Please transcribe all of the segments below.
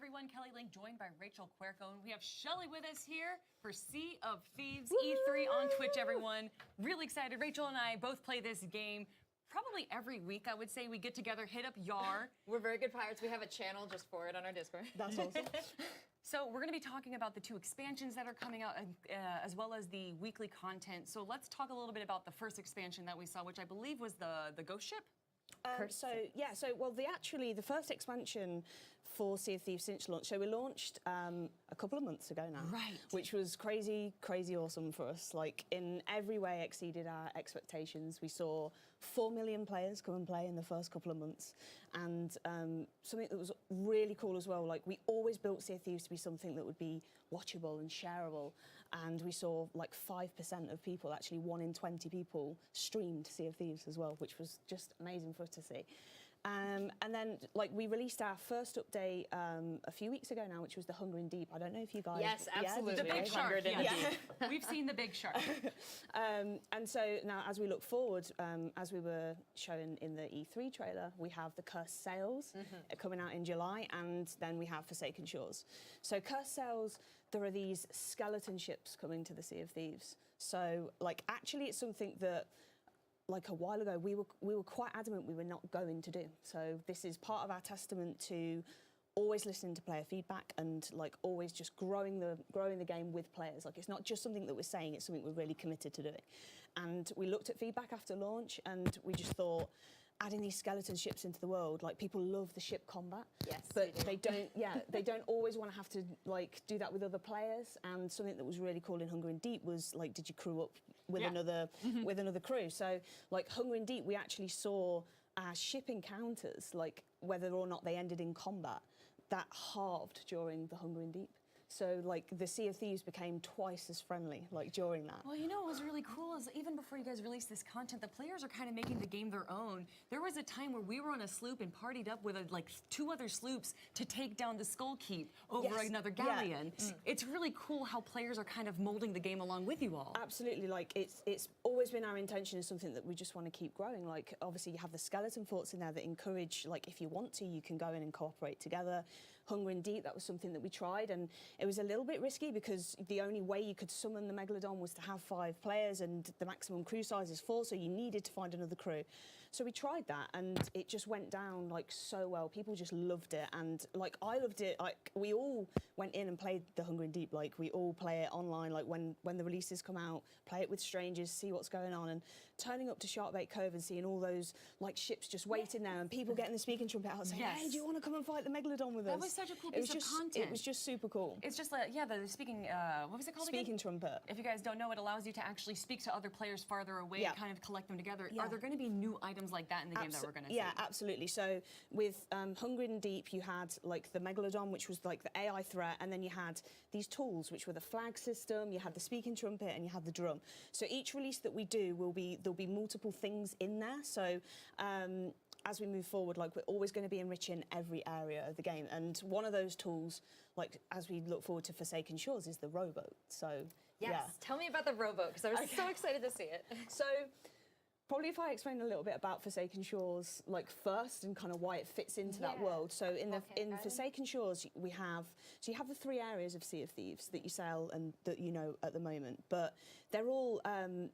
everyone? Kelly Link, joined by Rachel Cuerco, and we have Shelly with us here for Sea of Thieves E3 on Twitch, everyone. Really excited. Rachel and I both play this game probably every week, I would say. We get together, hit up Yar. We're very good pirates. We have a channel just for it on our Discord. That's awesome. So we're going to be talking about the 2 expansions that are coming out, as well as the weekly content. So let's talk a little bit about the first expansion that we saw, which I believe was the Ghost Ship. The first expansion for Sea of Thieves since launch. So we launched a couple of months ago now, right? Which was crazy awesome for us. Like in every way, exceeded our expectations. We saw 4 million players come and play in the first couple of months, and something that was really cool as well. Like we always built Sea of Thieves to be something that would be watchable and shareable, and we saw like 5% of people, actually 1 in 20 people, streamed Sea of Thieves as well, which was just amazing for us to see. And then, like, we released our first update a few weeks ago now, which was the Hunger in Deep. I don't know if you guys... Yes, absolutely. The big shark, We've seen the big shark. And so now, as we look forward, as we were shown in the E3 trailer, we have the Cursed Sails coming out in July, and then we have Forsaken Shores. So Cursed Sails, there are these skeleton ships coming to the Sea of Thieves. So, like, actually it's something that... like a while ago, we were quite adamant we were not going to do. So this is part of our testament to always listening to player feedback and like always just growing the game with players. Like it's not just something that we're saying; it's something we're really committed to doing. And we looked at feedback after launch, and we just thought, adding these skeleton ships into the world, like people love the ship combat, yes, but they don't. Yeah, they don't always want to have to like do that with other players. And something that was really cool in Hunger in Deep was like, did you crew up with another crew? So like Hunger in Deep, we actually saw our ship encounters, like whether or not they ended in combat, that halved during the Hunger in Deep. So, like, the Sea of Thieves became twice as friendly, like, during that. Well, you know what was really cool is even before you guys released this content, the players are kind of making the game their own. There was a time where we were on a sloop and partied up with, like, 2 other sloops to take down the Skull Keep over another galleon. Yeah. It's really cool how players are kind of molding the game along with you all. Absolutely. Like, it's always been our intention, is something that we just want to keep growing. Like, obviously, you have the skeleton forts in there that encourage, like, if you want to, you can go in and cooperate together. Hunger in Deep, that was something that we tried, and it was a little bit risky because the only way you could summon the Megalodon was to have 5 players, and the maximum crew size is 4, so you needed to find another crew. So we tried that, and it just went down like so well. People just loved it, and like I loved it. Like we all went in and played the Hunger in Deep. Like we all play it online. Like when the releases come out, play it with strangers, see what's going on, and turning up to Sharkbait Cove and seeing all those like ships just waiting there, and people getting the speaking trumpet out saying, "Hey, do you want to come and fight the Megalodon with us?" That was such a cool piece of content. It was just super cool. It's just like, yeah, the speaking, what was it called Speaking again? trumpet. If you guys don't know, it allows you to actually speak to other players farther away, kind of collect them together. Yeah. Are there going to be new items like that in the game that we're going to see? Yeah, absolutely. So with Hunger in Deep, you had like the Megalodon, which was like the AI threat, and then you had these tools, which were the flag system, you had the speaking trumpet, and you had the drum. So each release that we do there'll be multiple things in there. So as we move forward, like we're always going to be enriching every area of the game, and one of those tools, like as we look forward to Forsaken Shores, is the rowboat. So yes, tell me about the rowboat because I was so excited to see it. So probably if I explain a little bit about Forsaken Shores, like first, and kind of why it fits into that world. So in Forsaken Shores, you have the 3 areas of Sea of Thieves that you sail and that you know at the moment, but they're all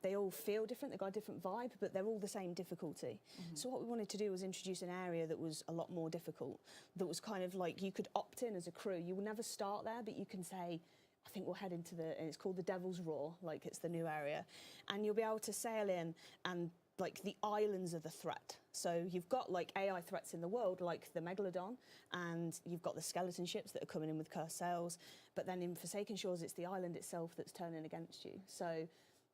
they all feel different. They've got a different vibe, but they're all the same difficulty. So what we wanted to do was introduce an area that was a lot more difficult. That was kind of like you could opt in as a crew. You will never start there, but you can say, I think we'll head into and it's called the Devil's Roar, like it's the new area, and you'll be able to sail in, and like the islands are the threat. So you've got like AI threats in the world, like the Megalodon, and you've got the skeleton ships that are coming in with cursed sails. But then in Forsaken Shores, it's the island itself that's turning against you. So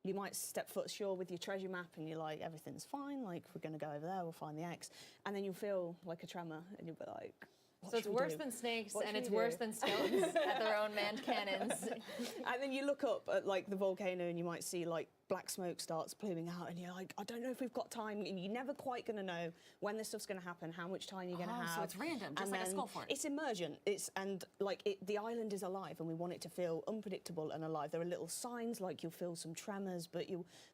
you might step foot ashore with your treasure map and you're like, everything's fine, like we're gonna go over there, we'll find the X. And then you'll feel like a tremor and you'll be like, so it's worse than snakes, and it's worse than skeletons at their own manned cannons. And then you look up at like the volcano and you might see like black smoke starts pluming out, and you're like, I don't know if we've got time. And you're never quite going to know when this stuff's going to happen, how much time you're going to have. So it's random, just like a skull fort. It's emergent. The island is alive, and we want it to feel unpredictable and alive. There are little signs, like you'll feel some tremors, but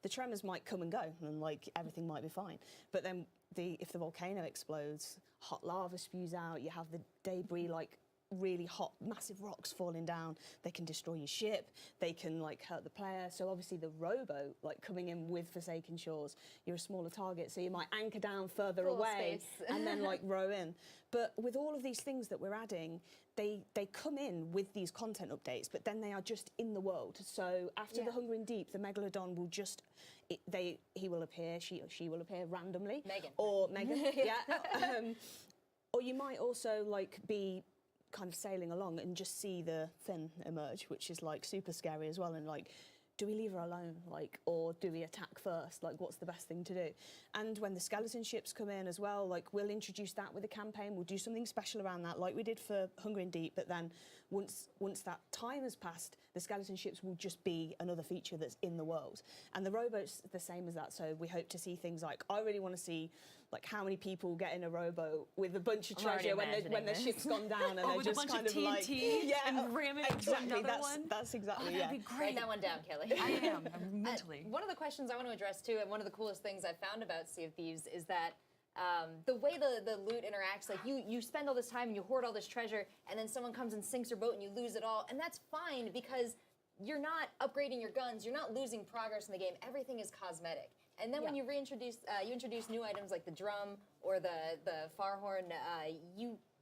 the tremors might come and go, and like everything might be fine. But then if the volcano explodes, hot lava spews out. You have the debris like really hot, massive rocks falling down. They can destroy your ship. They can like hurt the player. So obviously the rowboat, like coming in with Forsaken Shores, you're a smaller target, so you might anchor down further Full away space. and then like row in. But with all of these things that we're adding, they come in with these content updates, but then they are just in the world. So after the Hunger in Deep, the Megalodon will just, he will appear, she will appear randomly. Megan. Or Megan, yeah. Or you might also like be kind of sailing along and just see the fin emerge, which is like super scary as well. And like, do we leave her alone, like, or do we attack first? Like, what's the best thing to do? And when the skeleton ships come in as well, like, we'll introduce that with a campaign. We'll do something special around that, like we did for Hunger in Deep. But then once that time has passed, the skeleton ships will just be another feature that's in the world. And the rowboat's the same as that. So we hope to see things like, I really want to see like how many people get in a rowboat with a bunch of treasure when the ship's gone down and they're with just a bunch kind of of like TNT and ram it into another one. That's exactly That'd be great. Write that one down, Kelly. I am mentally. One of the questions I want to address too, and one of the coolest things I've found about Sea of Thieves is that the way the loot interacts, like you spend all this time and you hoard all this treasure, and then someone comes and sinks your boat and you lose it all, and that's fine because you're not upgrading your guns, you're not losing progress in the game. Everything is cosmetic. And then when you reintroduce, you introduce new items like the drum or the far horn,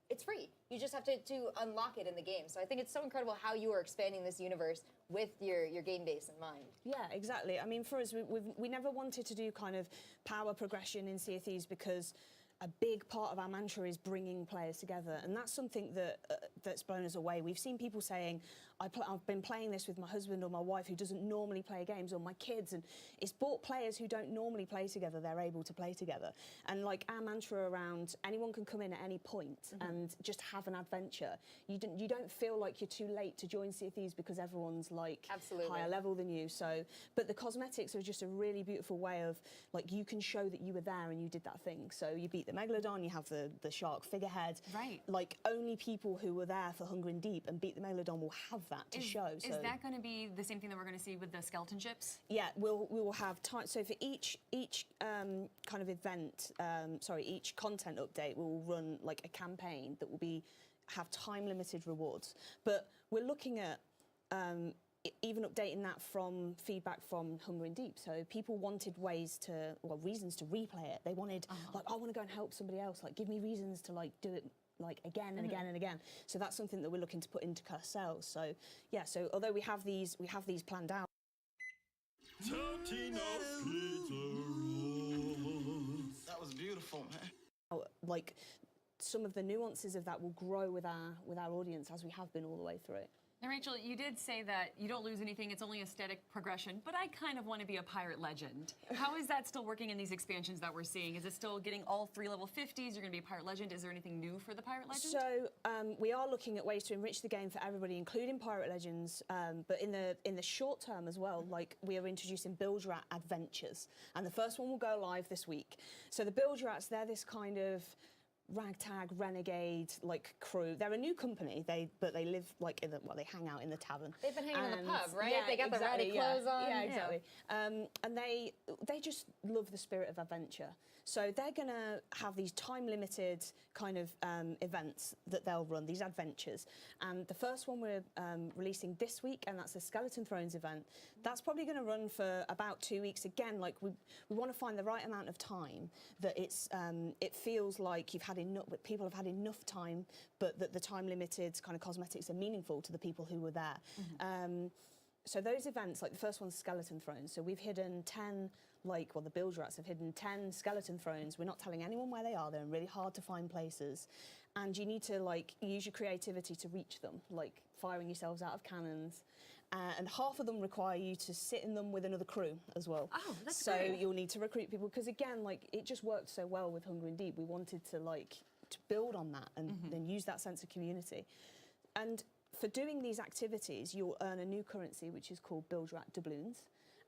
it's free. You just have to unlock it in the game. So I think it's so incredible how you are expanding this universe with your game base in mind. Yeah, exactly. I mean, for us, we never wanted to do kind of power progression in Sea of Thieves because a big part of our mantra is bringing players together, and that's something that's blown us away. We've seen people saying, I've been playing this with my husband or my wife who doesn't normally play games, or my kids, and it's brought players who don't normally play together, they're able to play together. And like our mantra around anyone can come in at any point and just have an adventure. You don't feel like you're too late to join Sea of Thieves because everyone's like higher level than you. So, but the cosmetics are just a really beautiful way of like you can show that you were there and you did that thing. So you beat the Megalodon, you have the shark figurehead. Right. Like only people who were there for Hunger in Deep and beat the Megalodon will have that to show. Is that going to be the same thing that we're going to see with the skeleton ships? Yeah, we will have time. So for each kind of event, each content update, we'll run like a campaign that will have time limited rewards. But we're looking at even updating that from feedback from Hunger in Deep. So people wanted reasons to replay it. They wanted like, I want to go and help somebody else. Like, give me reasons to like do it like again and again and again. So that's something that we're looking to put into ourselves. So yeah. So although we have these planned out. That was beautiful, man. Like some of the nuances of that will grow with our audience as we have been all the way through it. Now, Rachel, you did say that you don't lose anything, it's only a static progression, but I kind of want to be a pirate legend. How is that still working in these expansions that we're seeing? Is it still getting all 3 level 50s? You're going to be a pirate legend. Is there anything new for the pirate legend? So we are looking at ways to enrich the game for everybody, including pirate legends, but in the short term as well, like we are introducing Bilge Rat Adventures, and the first one will go live this week. So the Bilge Rats, they're this kind of ragtag renegade like crew. They're a new company. They live like they hang out in the tavern. They've been hanging in the pub, right? Yeah, they got the ratty clothes on. Yeah, exactly. And they just love the spirit of adventure. So they're gonna have these time-limited kind of events that they'll run, these adventures. And the first one we're releasing this week, and that's a Skeleton Thrones event. That's probably gonna run for about 2 weeks. Again, like we want to find the right amount of time that it feels like people have had enough time, but that the time-limited kind of cosmetics are meaningful to the people who were there. So those events, like the first one's Skeleton Thrones. So we've hidden 10, the Bilge Rats have hidden 10 Skeleton Thrones. We're not telling anyone where they are. They're in really hard to find places. And you need to use your creativity to reach them, like firing yourselves out of cannons. And half of them require you to sit in them with another crew as well. Oh, that's so great. You'll need to recruit people because again, it just worked so well with Hunger in Deep. We wanted to build on that and then use that sense of community. And for doing these activities, you'll earn a new currency which is called Bilge Rat doubloons.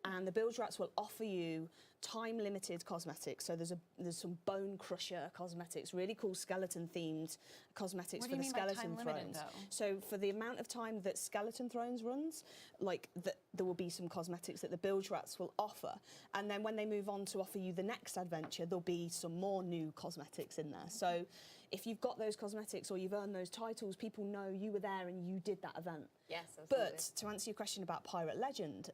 And the Bilge Rats will offer you time-limited cosmetics. So there's some Bone Crusher cosmetics, really cool skeleton-themed cosmetics for the Skeleton Thrones. So for the amount of time that Skeleton Thrones runs, there will be some cosmetics that the Bilge Rats will offer. And then when they move on to offer you the next adventure, there'll be some more new cosmetics in there. So if you've got those cosmetics or you've earned those titles, people know you were there and you did that event. Yes, absolutely. But to answer your question about Pirate Legend,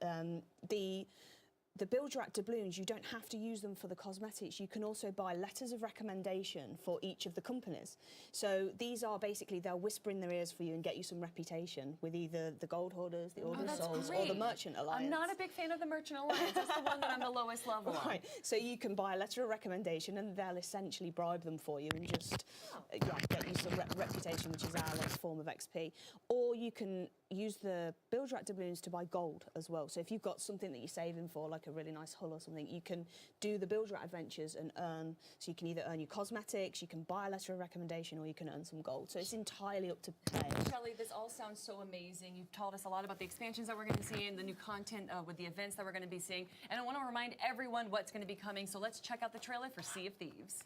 the build your act doubloons, you don't have to use them for the cosmetics. You can also buy letters of recommendation for each of the companies. So these are basically, they'll whisper in their ears for you and get you some reputation with either the Gold Hoarders, the Order of Souls, or the Merchant Alliance. I'm not a big fan of the Merchant Alliance. That's the one that I'm the lowest level on. Right, so you can buy a letter of recommendation and they'll essentially bribe them for you and just get you some reputation, which is our form of XP. Or you can use the build your act doubloons to buy gold as well. So if you've got something that you're saving for, like a really nice hull or something, you can do the build your act adventures and earn. So you can either earn your cosmetics, you can buy a letter of recommendation, or you can earn some gold. So it's entirely up to players. Shelley, this all sounds so amazing. You've told us a lot about the expansions that we're going to see and the new content with the events that we're going to be seeing. And I want to remind everyone what's going to be coming. So let's check out the trailer for Sea of Thieves.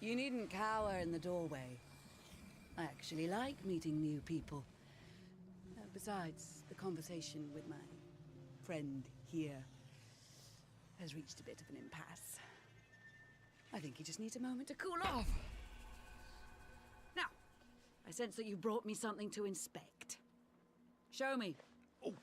You needn't cower in the doorway. I actually like meeting new people. Besides, the conversation with my friend here has reached a bit of an impasse. I think he just needs a moment to cool off. Now, I sense that you brought me something to inspect. Show me. Oh.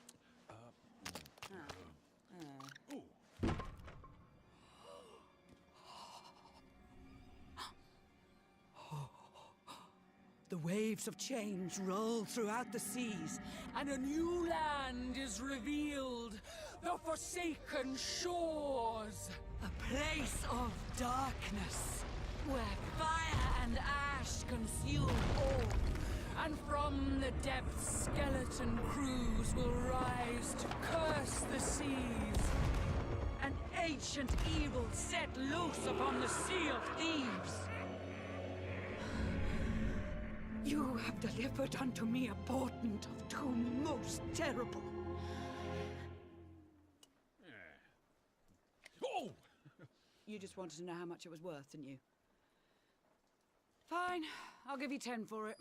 The waves of change roll throughout the seas, and a new land is revealed. The Forsaken Shores. A place of darkness, where fire and ash consume all. And from the depths, skeleton crews will rise to curse the seas. An ancient evil set loose upon the Sea of Thieves. You have delivered unto me a portent of doom most terrible. Oh! You just wanted to know how much it was worth, didn't you? Fine, I'll give you 10 for it.